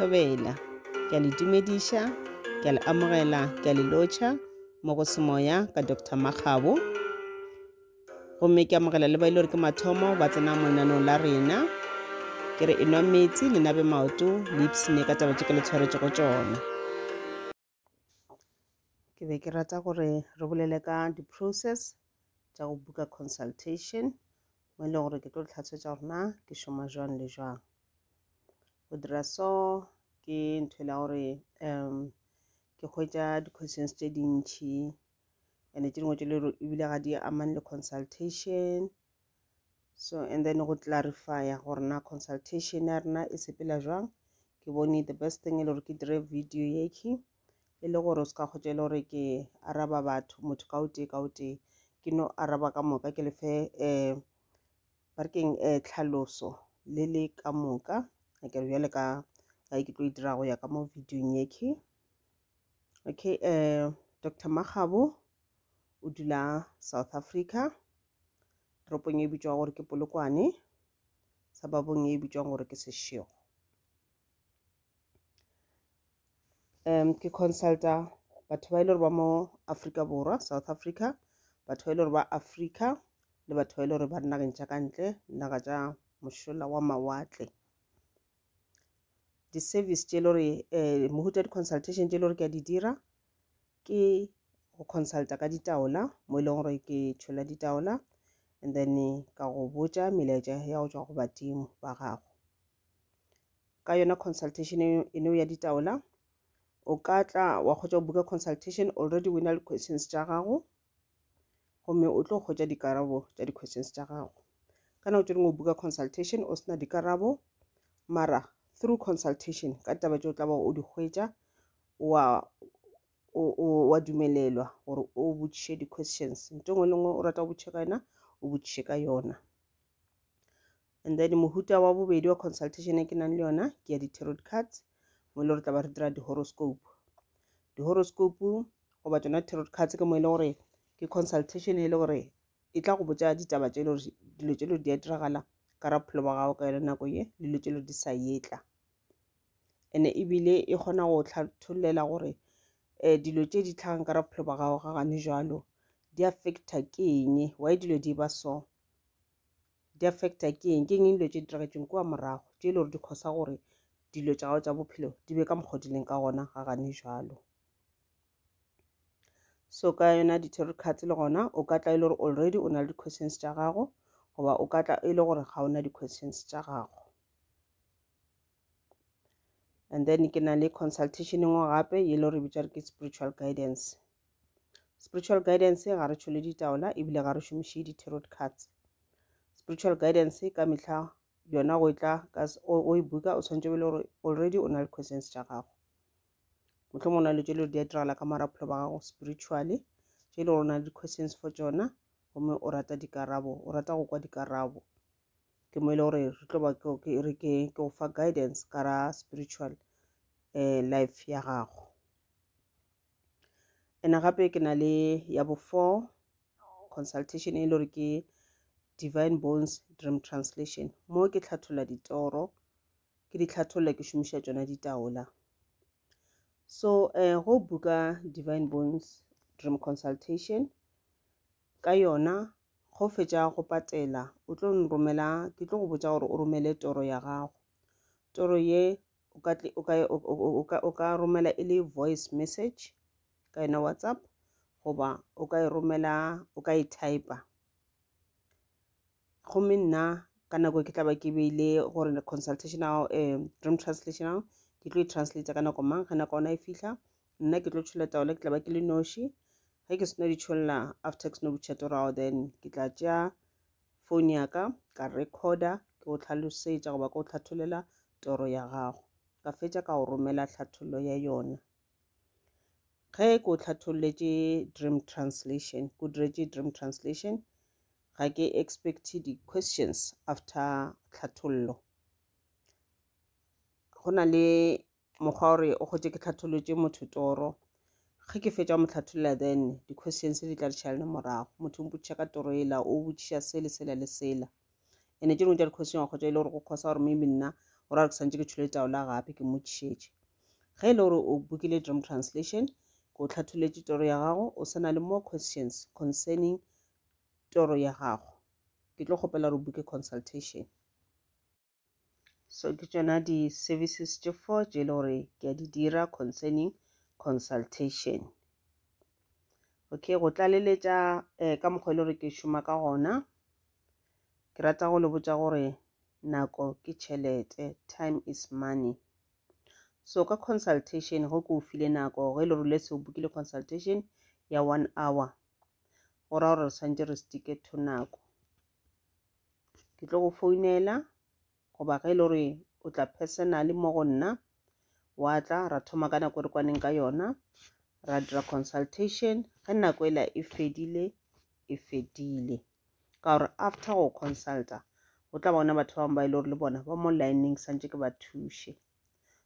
hlobela, ke a le dumedisha, ke a le amogela, ke a le lotšha mo go semoya ka Dr Makgabo. Gomme ke amogela le ba ile gore ke mathomo ba tsena mo lenaneong la rena, ke re enwa metsi le nabe maoto le ipsene ka taba tse ke le tshwaretse go tsona. Ke be ke rata gore re bolele ka di-process tša go buka consultation mo e le gore ke tlo tlhatsetša gorena ke šoma jwang le jwang. Go dira so ke ntho la gore ke hwetša di-questions tše dintšhi and tše dingwe tše le gore ebile ga di amane le consultation, so and then go clarify gore na consultation ya rena e sepela jwang. Ke bone the best thing e le gore ke dire video yeki e le gore o ska hwetša le gore ke araba batho motho ka o tee ke no araba ka moka ke lefe ba re keng tlhaloso le ka moka ke re bjale ka ke tlo dira go ya ka mo videong yeki. Okay, Dr Makgabo o dula South Africa, toropong e bitswa gore ke Polokwane, sababong e bitswa gore ke Seshego. Ke consulta batho ba ile gore ba mo Afrika Borwa, South Africa, batho ba ile gore ba Africa le batho ba ile gore ba dinageng tša kantle, naga tša mošola wa mawatle. Di-service tše le gore mohuta di-consultation tše le gore ke a di dira ke go consulta ka ditaola mo e leng gore ke tšhola ditaola and then ka go botša melaetša ya go tšwa go badimo ba gago. Ka yona consultation eno ya ditaola o ka tla wa hwetša o buka consultation already o na le questions tša gago, gomme o tlo hwetša dikarabo tša di-questions tša gago. Ka nako tše dingwe o buka consultation o sena dikarabo, mara through consultation ka taba tšeo tla ba o di hwetša wa dumelelwa gore o botšiše di-questions. Ntho ngwe le ngwe o rata go botšiša ka yona o botšiše ka yona. And then mohuta wa bobedi wa consultation e ke nang le yona ke ya di-tarot cards mo e le gore tla ba re dira di-horoscope. Di-horoscope goba tsona tarot cards ke mo e le gore ke consultation e le gore e tla go botša ditaba tše le gore dilo tše le di a diragala ka ra bophelo ba gago ka yona nako ye le dilo tše le di sa yetla. And ebile e kgona go hlatholela gore dilo tše di tlhagang ka ra bophelo ba gago ga gane jalo di affecta ke eng, why dilo di ba so, di affecta ke eng dilo tše di diragetseng kua morago tše le gore di khosa gore dilo tša gago tša bophelo di be ka mokgwa di leng ka gona ga gane jalo. So ka yona di-tarot cards le gona o ka tla e le gore already o na le di-questions tša gago goba o ka tla e le gore ga o na di-questions tša gago. And then ke na le consultation engwe gape ye le gore bitša ke spiritual guidance. Spiritual guidance ga re tšhole ditaola ebile ga re šomiše di-tarot cards. Spiritual guidance ka mehla yona go tla o e buka o swantše le gore already o na le questions tša gago. Mohlomong o na le tše le di a diragala ka maraphelo ba gago spiritually tše le gore o na le di-questions for tšona gomme o rata dikarabo, o rata go kwa dikarabo. Ke mo e le gore re tlo ba ke go fa guidance ka ra spiritual life ya gago. Ene gape ke na le ya bo 4 consultation e le gore ke Divine Bones Dream Translation, mo ke hlatholla ditoro ke di hlatholla ke šomiša tšona ditaola. So go buka Divine Bones Dream Consultation ka yona go fetša go patela o tlo nromela ke tlo go botša gore o romele toro ya gago. Toro ye o ka romela e le voice message ka yona WhatsApp goba o ka e romela o ka e typa. Gomme nna ka nako ke tla ba ke beile gore consultation dream translation ao ke tlo e translate ka nako mang ga nako ona e fihla. Nna ke tlo tšhola taola ke tla ba ke le noši ge ke seno di tšholla after ke seno botša toro ao then ke tla tšea phone yaka ka recorder ke go tlhalosetša goba ke go hlatholela toro ya gago ka fetša ka go romela hlathollo ya yona. Ge ke o hlatholletše dream translation ke o diretše dream translation ga ke expect di-questions after hlathollo. Go na le mokgwa gore o hwetše ke hlatholletše motho toro ge ke fetša mo hlatholla then di-questions di tla di šalela morago motho o mpotšiša ka toro ela o botšiša se le sela le sela ene tše dingwe tša di-question wa hwetša e le gore go khosa gore maybe nna gore ke santse ke tshole taola gape ke motšišetše ge e le gore o bookile dream translation go tlhatholetše toro ya gago o sana le more questions concerning toro ya gago ke tlo kgopela gore o booke consultation. So ke tšona di-services tše 4 tše e le gore ke a di dira concerning consultation. Okay, go tlaleletša ka mokgwa e le gore ke šoma ka gona ke rata go le botša gore nako ke tšhelete, time is money. So ka consultation go ke o file nako ge e le gore letse o bookile consultation ya 1 hour go raya gore re swantse re stick to nako. Ke tlo go founela goba ge e le gore o tla personally mo go nna wa tla ra thoma ka nako re kwaneng ka yona ra dira consultation ge nako ela e fedile ka gore after go consulta o tla bona batho ba bangwe ba e le gore le bona ba mo lineng santse ke ba thuše.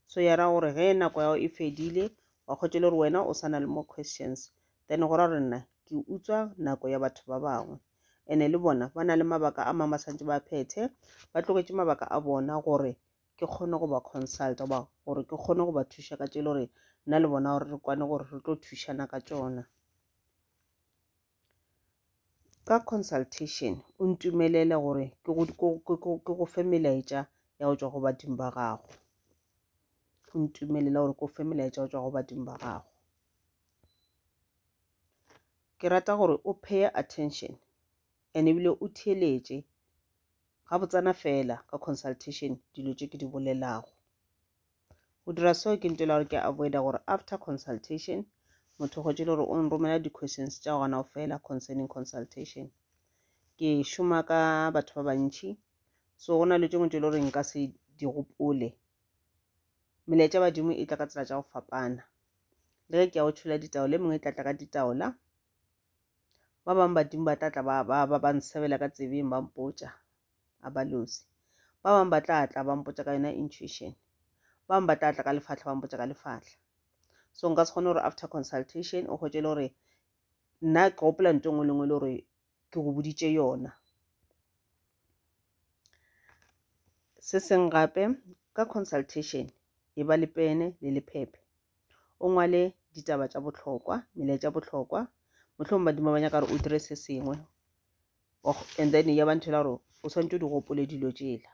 So ya ra gore ge nako ya e fedile wa kgotse le gore wena o sana le more questions then go ra gore nna ke utswa nako ya batho ba bangwe ene le bona ba na le mabaka a mangwe ba santse ba phethe ba tlogetše mabaka a bona gore ke kgone go ba consulta ba gore ke kgone go ba thuša ka tše le gore nna le bona gore re kwane gore re tlo thušana ka tšona. Ka consultation o ntumelele gore ke go fe melaetša ya go tšwa go badimo ba gago. O ntumelela gore ke go fe melaetša ya go tšwa go badimo ba gago. Ke rata gore o pay attention ene ebile o theeletše ga botsana fela ka consultation dilo tše ke di bolelago. Go dira so ke ntela gore ke avoida gore after consultation motho go tšele gore o nromela di-questions tša gona fela concerning consultation. Ke šoma ka batho ba bantši so go na le tše ngwe tše le gore nka se di gopole. Melaetša badimo e tla ka tsela tša go fapana le ge ke ya go tšhola ditaola e mengwe e tla tla ka ditaola ba bangwe badimo ba tla tla ba nsebela ka tsebeng ba mpotša a balosi ba bangwe ba tla tla ba mpotša ka yona intuition ba bangwe ba tla tla ka lefahla ba mpotša ka lefahla. So nka se kgone gore after consultation o kgwetše le gore nna ke gopola nto ngwe le ngwe le gore ke go boditše yona. Se seng gape ka consultation e ba le pene le lephephe o ngwale ditaba tša bohlokwa melaetša bohlokwa mohlomong badimo ba nyaka gore o dire se sengwe and then ya ba ntho la gore o swantse di gopole dilo tšela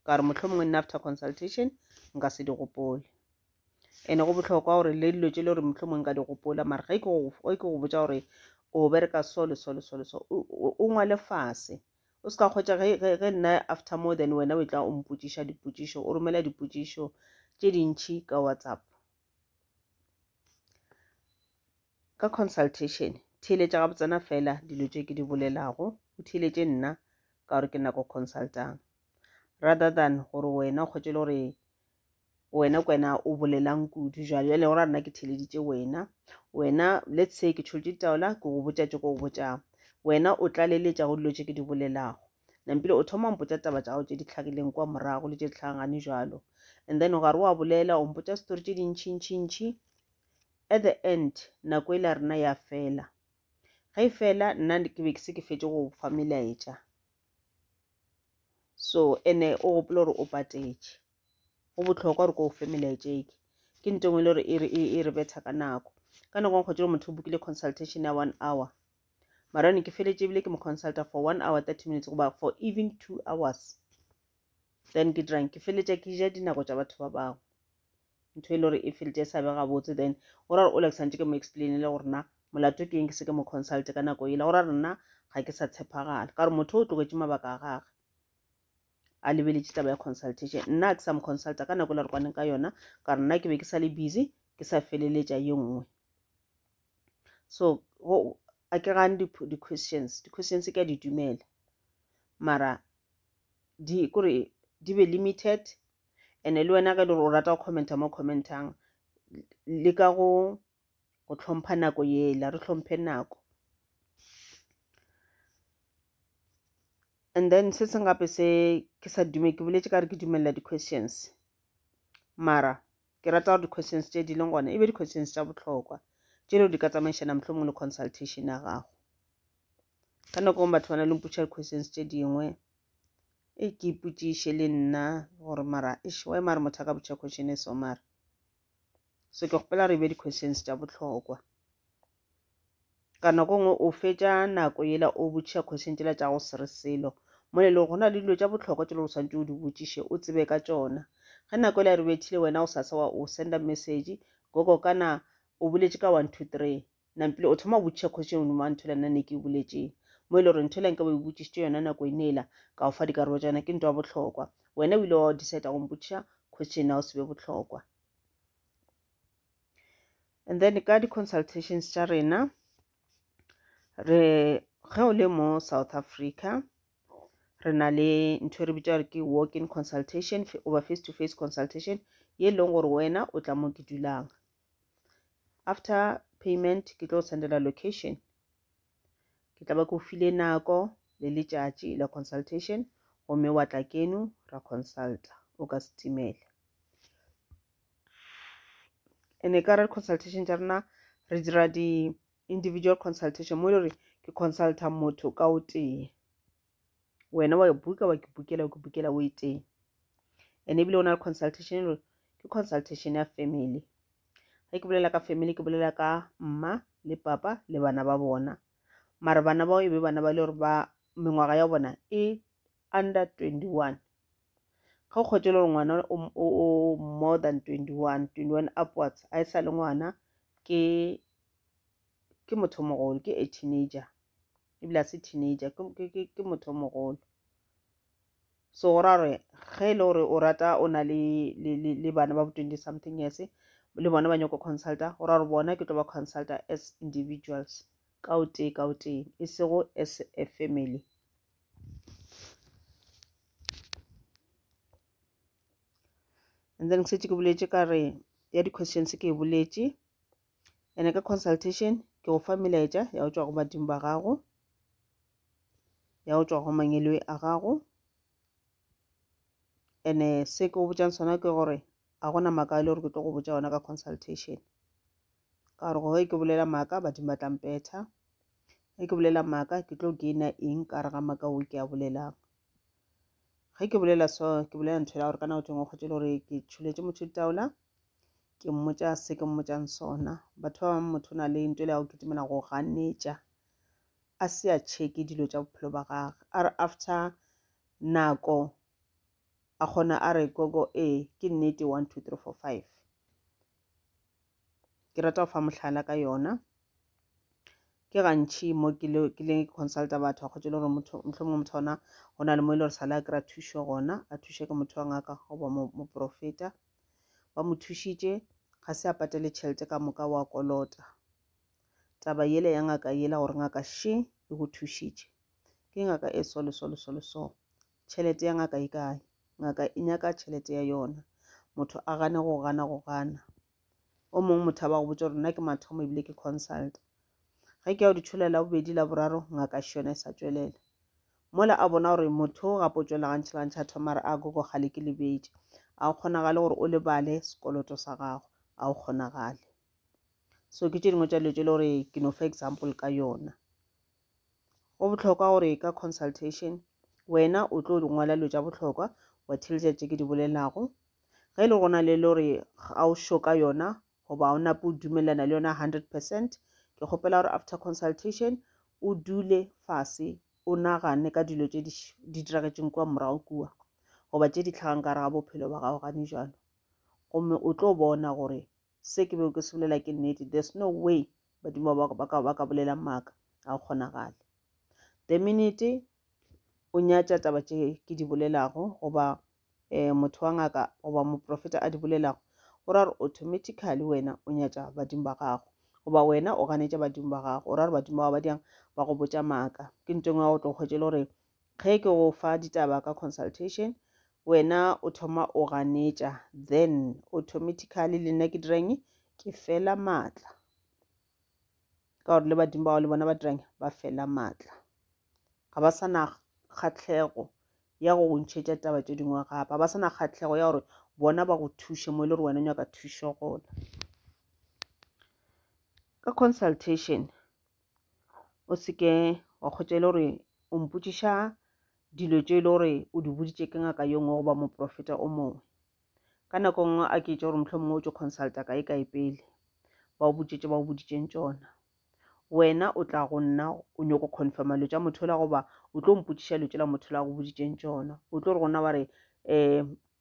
ka gore mohlomongwe nna after consultation nka se di gopole ene go bohlokwa gore le dilo tše le gore mohlomongwe nka di gopola mara ge ke go botša gore o bereka so o ngwale fase o se ka kgwetša ge nna after more than wena o tla o mpotšiša dipotšišo o romela dipotšišo tše dintšhi ka WhatsApp. Ka consultation theeletša ga botsana fela dilo tše ke di bolelago o theeletše nna ka gore ke nako consultang rather than gore wena o kgwetše le gore wena o bolelang kudu jale le gore nna ke theeleditše wena let's say ke tšholetše ditaola ke go botša tše ke go botšang wena o tlaleletša go dilo tše ke di bolelago nampile o thoma mpotša taba tša gago tše di tlhagileng kwa morago le tše di tlhagane jalo and then o gare wa bolela o mpotša story tše dintšhi at the end nako e la rena ya fela ge e fela nna ke be ke se ke fetše go fa melaetša so ene o gopola gore o patetše go bohlokwa gore ko o fe melaetša eke ke nto ngwe le gore e re betha ka nako nkgwetše gore motho o bookile consultation ya 1 hour marane ke feletše ebile ke mo consulta for 1 hour 30 minutes goba for even 2 hours then ke dirang ke feletša ke ja dinako tša batho ba bangwe ntho e le gore e feletše e sa be gabotse then go ra gore o like santse ke mo explainele gore na molato ke eng ke se ke mo consulte ka nako ela go ra gore nna ga ke sa tshepagala ka gore motho o tlogetše mabaka a gage a lebeletše taba ya consultation nna ke sa mo consulta ka nako e la re kwaneng ka yona ka gore nna ke be ke sa le busy ke sa feleletša ye nngwe. So a ke gane di-questions ke a di dumela mara di be limited ene le wena ka le gore o rata go commenta mo commentang le ka go tlhompha nako yela re tlhomphe nako. And then se seng gape se ke sa dume ke boletše ka re ke dumelela di-questions mara ke rata gore di-questions tše di leng gona e be di-questions tša bohlokwa tše leo di ka tsamaišana mohlomong le consultation ya gago ka nako batho ba na le mpotša di-questions tše dingwe e ke ipotšiše le nna gore mara wa mara motho a ka botša question e so mara so ke kgopela re be di-questions tša bohlokwa ka nako nngwe o fetša nako yela o botšiša question tšela tša go se re selo mo le go na le dilo tša bohlokwa tšelo o swantše o di botšiše o tsebe ka tšona ge nako ele re bethile wena o sa sa o senda message gogo kana o boletše ka 1 2 3 nampile o thoma botšiša question o nna nthola nna ne ke boletšeng mo ile gore nthola nka bo botšišitše yona nako inela ka o fa dikarabo tšana ke ntwa ya bohlokwa wena o ile wa decide go mpotšiša question ya o se be bohlokwa. And then ka di-consultations tša rena ge o le mo South Africa re na le ntho re bitša re ke walk-in consultation over face-to-face consultation ye leng gore wena o tla mo ke dulang. After payment ke tlo sendela location ke tla ba ke o file nako le letšatši la consultation gomme wa tla keno ra consulta o ka setimela. Ene ka re consultation tša rena re dira di-individual consultation mo le ke consulta motho ka o tee wena wa buka wa ke bukela o iteng ene ebile o na le consultation ke consultation ya family ge ke bolela ka family ke bolela ka mma le papa le bana ba bona mara bana bao e be bana ba le gore ba mengwaga ya bona e under 21 ga o kgotse le gore ngwana o more than 21 upwards a e sa le ngwana ke motho mogolo ke a teenager ebile a se teenager ke motho mogolo so go ra re ge e le gore o rata o na le bana ba 20 something years le bona ba nyako consulta go ra re bona ke tlo ba consulta as individuals ka o tee e sego as a family. And then ke boletše ka re ya di-questions ke e boletše ene ka consultation ke go fa melaetša ya go tšwa go badimo ba gago ya go tšwa go mangelo a gago ene se ke go botšang sona ke gore a gona maaka a le gore ke tlo go botša ona ka consultation ka gore ge ke bolela maaka badimo ba tlampetha ge ke bolela maaka ke tlo gaina eng ka re ga maaka o ke a bolelang ge ke bolela so ke bolela ntho ya gore ka nako tengwe kgotse le gore ke tšholetše motho ditaola ke mmotša se ke mmotšang sona batho ba bangwe motho o na le ntho le ya go ketemela go ganetša a se a check dilo tša bophelo ba gage a re after nako a kgona a re gogo ke nnete 1 2 3 4 5 ke rata go fa mohlala ka yona ke gantši mo ke leng ke consulta batho a kgotse le gore mohlomongwe motho ona go na le mo e le gore sala a kry-a thušo gona a thuše ke motho wa ngaka goba moprofeta ba mo thušitše ga se a patele tšhelete ka moka wa kolota taba yele ya ngaka yela gore ngaka she e go thušitše ke ngaka e so tšhelete ya ngaka e kae ngaka e nyaka tšhelete ya yona motho a gane go gana o mongwe motho a ba go botša gore nna ke mathomo ebile ke consult ge ke ya o ditšhola la bobedi la boraro ngaka šona e sa tšwelela mola a bona gore motho ga po tšwela gantši a thoma re a gogo gale ke lebetše a o kgonagale gore o lebale sekoloto sa gago a o kgonagale so ke tše dingwe tša dilo tše le gore ke no fa example ka yona go bohlokwa gore ka consultation wena o tlo di ngwala dilo tša bohlokwa wa theletša tše ke di bolelago ge e le gona le gore a o šoka yona goba o nape o dumelana le yona 100% ke kgopela gore after consultation o dule fase o nagane ka dilo tše di diragetšeng kwa morago kua goba tše di tlhagang ka re ga bophelo ba gago gane jalo gomme o tlo bona gore se ke bego ke se bolela ke nnete there's no way badimo ba ka bolela maaka a o kgonagale the minute o nyatša taba tše ke di bolelago goba motho wa ngaka goba moprofeta a di bolelago o ra re automatically wena o nyatša badimo ba gago goba wena o ganetša badimo ba gago o ra re badimo ba diang ba go botša maaka ke ntho engwe ya go tlo kgwetše le gore ge ke go fa ditaba ka consultation wena o thoma o ganetša then automatically le nna ke direng ke fela maatla ka gore le badimo bao le bona ba dirang ba fela maatla ga ba sa na kgahlego ya go ntšhetša taba tše dingwe gape ga ba sa na kgahlego ya gore bona ba go thuše mo e le gore wena o nyaka thušo gona ka consultation o seke wa kgotša le gore o mpotšiša dilo tše e le gore o di boditše ke ngaka yo nngwe goba moprofeta o mongwe. Ka nako nngwe a ke tše gore mohlomongwe o tšo consulta kae pele ba o boditšeng tšona, wena o tla go nna o nyako confirma dilo tša motho la goba o tlo mpotšiša dilo tšela motho la go boditšeng tšona. O tlo re gona ba re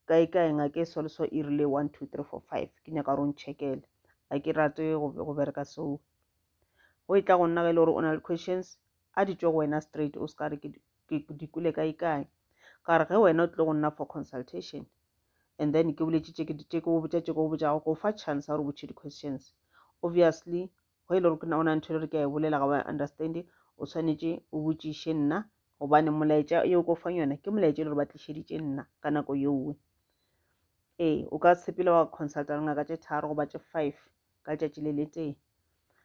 kae ngake so e rile 1 2 3 4 5 ke nyaka gore o ntšhekele. A ke rate go bereka seo. Go e tla go nna ga e le gore o na le questions a di tšwe go wena straight, o ska re ke di kwele kae ka re ge wena o tlo go nna for consultation and then ke boletše ke go botša go fa chance ya gore botše di-questions. Obviously go e le gore o na ntho e le gore ke a e bolela ga ba understanding, o tshwanetse o botšiše nna gobane molaetša yeo ko fang yona ke molaetša e le gore ba tlišeditše nna ka nako yeo. O ka sepele wa consulta le ngaka tše 3 goba tše 5 ka letšatši le tee.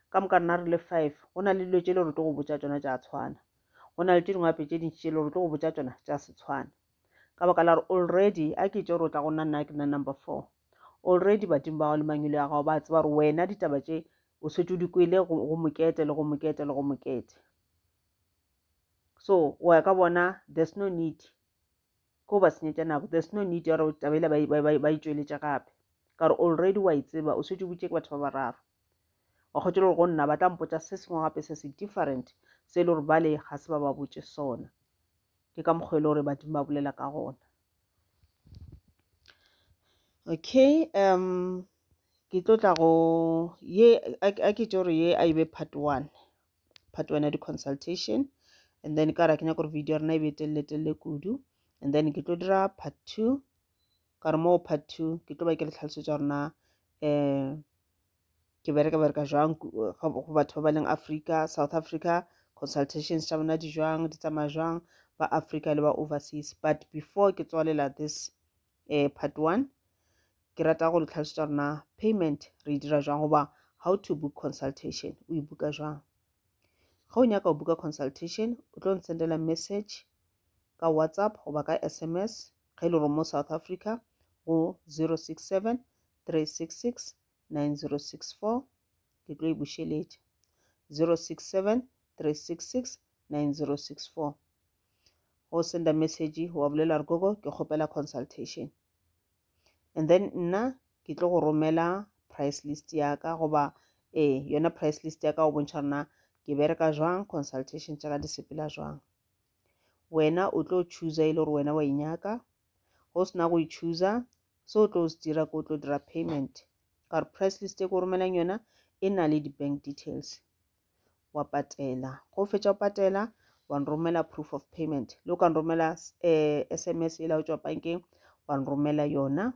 Ka moka rena re le 5 go na le dilo tše le gore tlo go botša tšona tša tshwana, go na le tše dingwe gape tše dintši tše le gore tlo go botša tšona tša se tshwane. Ka baka la gore already a ke tše gore o tla go nna nna ke nna number 4, already badimo ba gago le mangwelo ya gago ba tseba gore wena ditaba tše o setse o di kwele go mokete le go mokete le go mokete. So wa ka bona there's no need ko ba senyetša nako, there's no need ya gore tabele ba itšweletša gape ka gore already wa itseba o setse o botše ke batho ba bararo. Wa kgotse le gore go nna ba tla mpotša se sengwe gape se se different se le gore bale ga se ba ba botše sona. Ke ka mokgwa e le gore badimo ba bolela ka gona. Okay, ke tlo tla go ye a ke tšo gore ye a ibe part 1 ya di-consultation, and then ka ra ke nyaka gore video ya rena e be telele kudu, and then ke tlo dira part 2 ka re mo part 2 ke tlo ba ke le tlhalosetša rena ke bereka jwang go batho ba ba leng Africa, South Africa, consultations tša bona di jwang, di tsamaya jwang ba Africa le ba overseas. But before ke tswalela this part 1 ke rata go le tlhalosetša rena payment re dira jwang goba how to book consultation, o e booka jwang. Ga o nyaka o booka consultation o tlo nsendela message ka WhatsApp goba ka SMS ga e le gore mo South Africa go 067 366 9064. Ke tlo e bušeletša 067 366 9064. Go senda message wa bolela re gogo ke kgopela consultation, and then nna ke tlo go romela price list ya ka goba yona price list ya ka go bontšha rena ke bereka jwang, consultation tša ka di sepela jwang. Wena o tlo choose e le gore wena wa inyaka, go sena go choose so o tlo se dira ko o tlo dira payment ka gore price list e ko romelang yona e na le di-bank details. Wa patela, go fetša o patela wa nromela proof of payment, le o ka nromela SMS e la o tšwa bankeng wa nromela yona.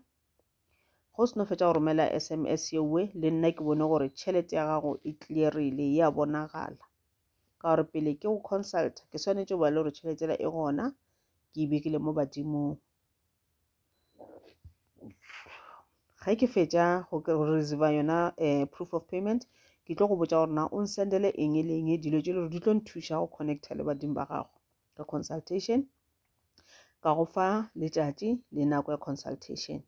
Go seno fetša go romela SMS yewe le nna ke bone gore tšhelete ya gago e clearile ya bonagala, ka gore pele ke go consult ke swanetše go ba le gore tšhelete ela e gona ke e bekile mo badimong. Ga ke fetša go reserva yona proof of payment ke tlo go botša gore na o nsendele eng le eng dilo tše le gore di tlo nthuša go connecta le badimo ba gago ka consultation, ka go fa letšatši le nako ya consultation,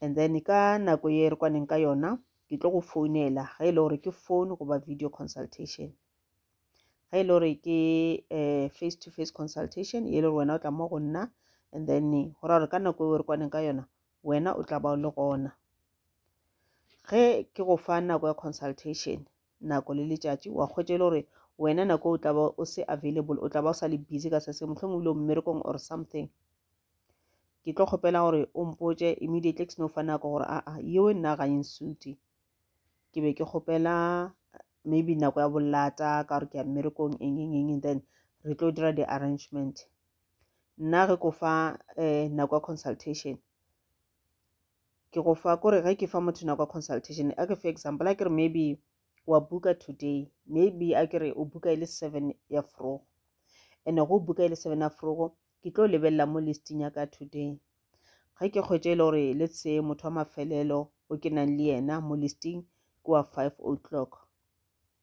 and then ka nako ye re kwaneng ka yona ke tlo go founela ga e le gore ke phone goba video consultation. Ga e le gore ke face to face consultation ye le gore wena o tla mo go nna, and then go ra gore ka nako ye re kwaneng ka yona wena o tla ba o le gona. Ge ke go fa nako ya consultation nako le letšatši wa kgwetše le gore wena nako o tla ba o se available, o tla ba o sa le busy ka se se mohlomongwe le mmerekong or something, ke tlo kgopela gore o mpotše immediately ke seno fa nako gore yeo nna ga ensute, ke be ke kgopela maybe nako ya bolata ka gore ke ya mmerekong eng, then re tlo dira di-arrangement. Nna ge ko fa nako ya consultation ke go fa kore ge ke fa motho nako ya consultation a ke for example a kere maybe wa booka today, maybe a kere o booka ile 7 ya vroeg and go booka ile 7 ya vroeg ke tlo lebelela mo listing ya ka today. Ga ke kgwetše le gore let's say motho wa mafelelo o ke nang le yena mo listing ke wa 5 o'clock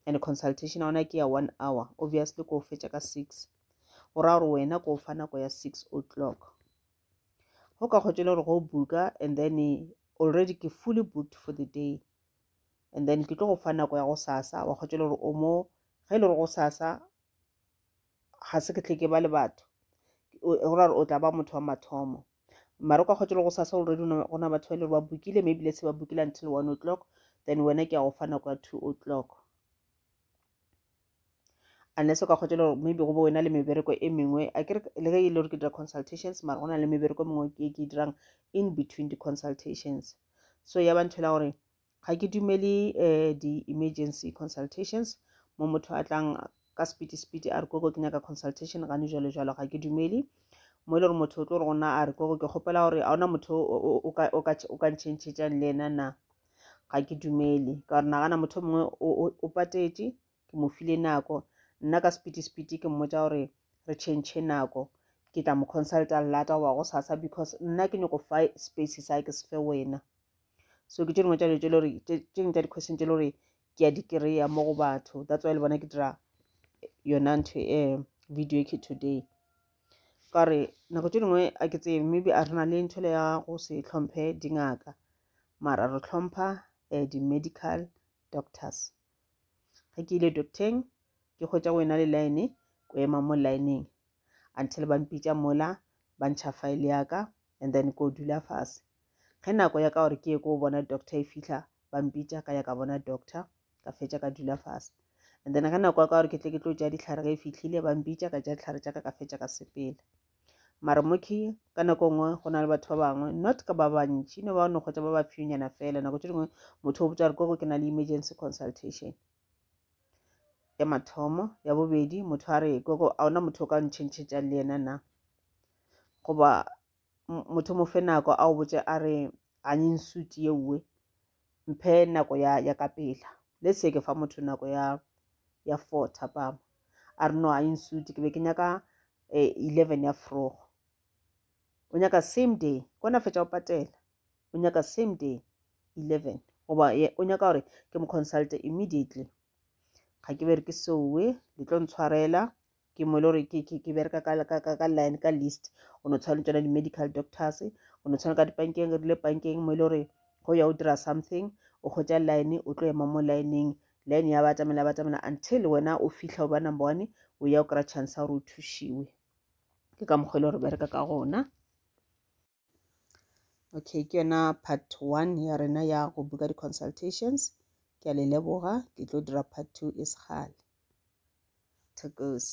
and consultation ona ke ya 1 hour, obviously ko fetša ka 6 go ra gore wena ko fa nako ya 6 o'clock. Go ka kgwetše le gore go booka and then already ke fully booked for the day, and then ke tlo go fa nako ya go sasa wa kgwetše le gore o mo ga ile gore go sasa ga se ke tle ke ba le batho gore o tla ba motho wa mathomo mara ka kgotse le go sasa already gona batho ba ile ba bookile maybe let's say ba bookile until 1 o'clock then wena ke a go fana kwa 2 o'clock unless o ka kgotse le maybe go bo wena le mebereko e mengwe a ke le ge ile gore ke dira consultations mara gona le mebereko mengwe ke dirang in between the consultations so ya ba nthela gore ga ke dumele di-emergency consultations mo motho a tlang ka speedy a re koko ke nyaka consultation gane jalo ga ke dumele mo ile gore motho o tlo re gona a re koko ke kgopela gore a ona motho o ka ntšhentšhetšang le ena na ga ke dumele ka gore nagana motho mongwe o patetše ke mo file nako nna ka speedy ke mmotsa gore re change nako ke tla mo consulta lata wa go sasa because nna ke nyako fa space sa ke se fe wena so ke dingwe tša dilo gore tšeng tša di-question tše le gore ke a di kry-a mo go batho that's why le bona ke dira yona ntho video ke today ka gore nako tše dingwe a ke tsebe maybe a rena le ntho le ya go se tlhomphe dingaka mara re tlhompha di-medical doctors ga ke ile docteng ke kgotsa go ena le line ko ema mo lineng until ba mpitša mola ba ntšha file yaka and then ko dula fase ge nako ya ka gore ke ye ko bona doctor e fihla ba mpitša ka ya ka bona doctor ka fetša ka dula fase and then ge nako ya ka gore ke tle ke tlo tša dihlare ge e fihlile ba mpitša ka tša dihlare tša ka fetša ka sepela mara moki ka nako nngwe go na le batho ba bangwe not ka ba bantši no ba no kgotsa ba ba fewnyana fela nako tše dingwe motho o botsa re koko ke na le emergency consultation ya mathomo ya bobedi motho a re koko a ona motho o ka ntšhentšhetša le ena na goba motho mo fe nako a o botse a re a nsuit ye uwe mphe nako ya ka pela let's say ke fa motho nako ya 4 thapama a re no a nsuit ke be ke nyaka 11 ya frogo o nyaka same day kona fetša o patela o nyaka same day 11 goba o nyaka gore ke mo consulte immediately ga ke bereke seowe le tlo ntshwarela ke mo ile gore ke bereka ka line ka list o no tshwana tsona di-medical doctors o no tshwana ka dipankeng re dile pankeng mo ile gore go ya o dira something o kgotsa line o tlo ema mo lineng line ya batamela until wena o fihla o ba number 1 o ya o kry chance ya gore o thušiwe ke ka mokgwa ile gore bereka ka gona okay ke yona part 1 ya rena ya go buka di-consultations ke a le leboga ke tlo dira part 2 is gale. Tacos.